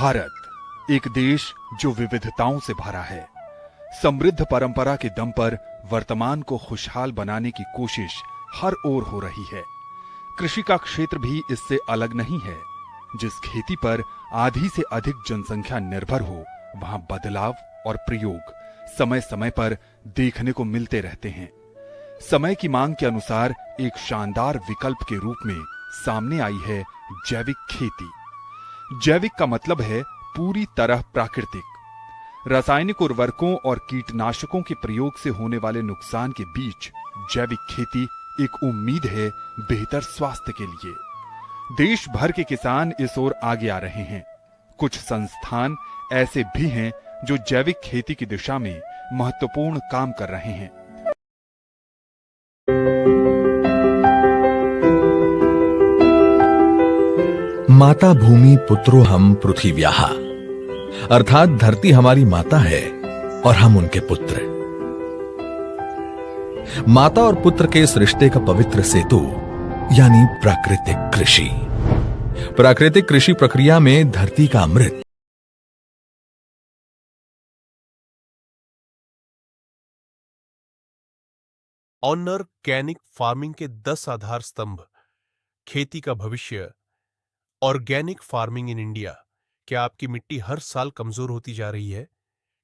भारत एक देश जो विविधताओं से भरा है। समृद्ध परंपरा के दम पर वर्तमान को खुशहाल बनाने की कोशिश हर ओर हो रही है। कृषि का क्षेत्र भी इससे अलग नहीं है। जिस खेती पर आधी से अधिक जनसंख्या निर्भर हो, वहां बदलाव और प्रयोग समय समय पर देखने को मिलते रहते हैं। समय की मांग के अनुसार एक शानदार विकल्प के रूप में सामने आई है जैविक खेती। जैविक का मतलब है पूरी तरह प्राकृतिक। रासायनिक उर्वरकों और कीटनाशकों के प्रयोग से होने वाले नुकसान के बीच जैविक खेती एक उम्मीद है बेहतर स्वास्थ्य के लिए। देश भर के किसान इस ओर आगे आ रहे हैं। कुछ संस्थान ऐसे भी हैं जो जैविक खेती की दिशा में महत्वपूर्ण काम कर रहे हैं। माता भूमि पुत्रो हम पृथिव्याः, अर्थात धरती हमारी माता है और हम उनके पुत्र। माता और पुत्र के इस रिश्ते का पवित्र सेतु यानी प्राकृतिक कृषि। प्राकृतिक कृषि प्रक्रिया में धरती का अमृत ऑर्गेनिक फार्मिंग के 10 आधार स्तंभ। खेती का भविष्य। Organic farming in India. क्या आपकी मिट्टी हर साल कमजोर होती जा रही है?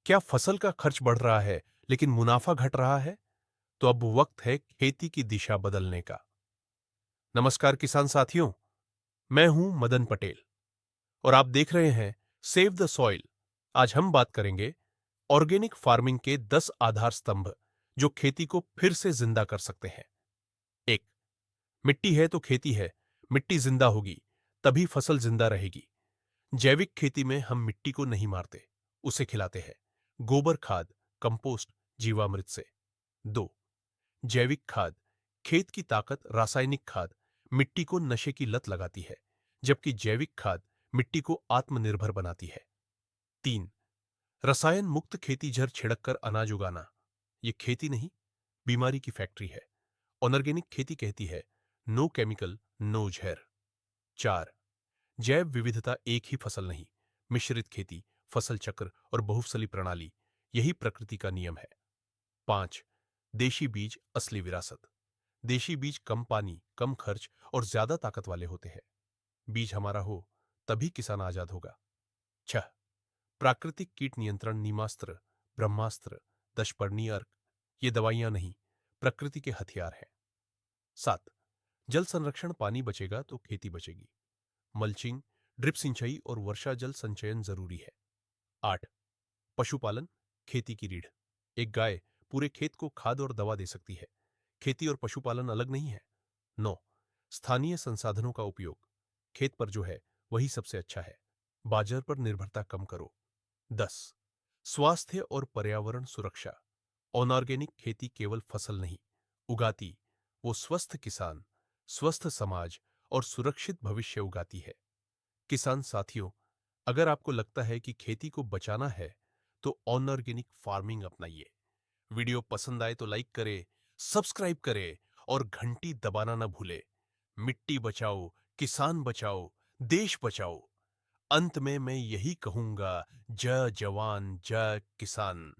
क्या फसल का खर्च बढ़ रहा है लेकिन मुनाफा घट रहा है? तो अब वक्त है खेती की दिशा बदलने का। नमस्कार किसान साथियों, मैं हूं मदन पटेल और आप देख रहे हैं सेव द सॉइल। आज हम बात करेंगे ऑर्गेनिक फार्मिंग के 10 आधार स्तंभ जो खेती को फिर से जिंदा कर सकते हैं। 1. मिट्टी है तो खेती है। मिट्टी जिंदा होगी तभी फसल जिंदा रहेगी। जैविक खेती में हम मिट्टी को नहीं मारते, उसे खिलाते हैं। गोबर खाद, कंपोस्ट, जीवामृत से। 2. जैविक खाद। खेत की ताकत रासायनिक खाद मिट्टी को नशे की लत लगाती है, जबकि जैविक खाद मिट्टी को आत्मनिर्भर बनाती है। 3. रसायन मुक्त खेती जड़ छिड़ककर अनाज उगाना। यह खेती नहीं, बीमारी की फैक्ट्री है। ऑर्गेनिक खेती कहती है नो केमिकल, नो जहर। 4. जैव विविधता। एक ही फसल नहीं, मिश्रित खेती, फसल चक्र और बहुफसली प्रणाली, यही प्रकृति का नियम है। 5. देशी बीज, असली विरासत। देशी बीज कम पानी, कम खर्च और ज्यादा ताकत वाले होते हैं। बीज हमारा हो तभी किसान आजाद होगा। 6. प्राकृतिक कीट नियंत्रण। नीमास्त्र, ब्रह्मास्त्र, दशपर्णी अर्क, ये दवाइयां नहीं, प्रकृति के हथियार हैं। 7. जल संरक्षण। पानी बचेगा तो खेती बचेगी। मल्चिंग, ड्रिप सिंचाई और वर्षा जल संचयन जरूरी है। 8. पशुपालन, खेती की रीढ़। एक गाय पूरे खेत को खाद और दवा दे सकती है। खेती और पशुपालन अलग नहीं है। 9. स्थानीय संसाधनों का उपयोग। खेत पर जो है वही सबसे अच्छा है। बाजार पर निर्भरता कम करो। 10. स्वास्थ्य और पर्यावरण सुरक्षा। ऑर्गेनिक खेती केवल फसल नहीं उगाती, वो स्वस्थ किसान, स्वस्थ समाज और सुरक्षित भविष्य उगाती है। किसान साथियों, अगर आपको लगता है कि खेती को बचाना है तो ऑर्गेनिक फार्मिंग अपनाइए। वीडियो पसंद आए तो लाइक करें, सब्सक्राइब करें और घंटी दबाना ना भूले। मिट्टी बचाओ, किसान बचाओ, देश बचाओ। अंत में मैं यही कहूंगा, जय जवान जय किसान।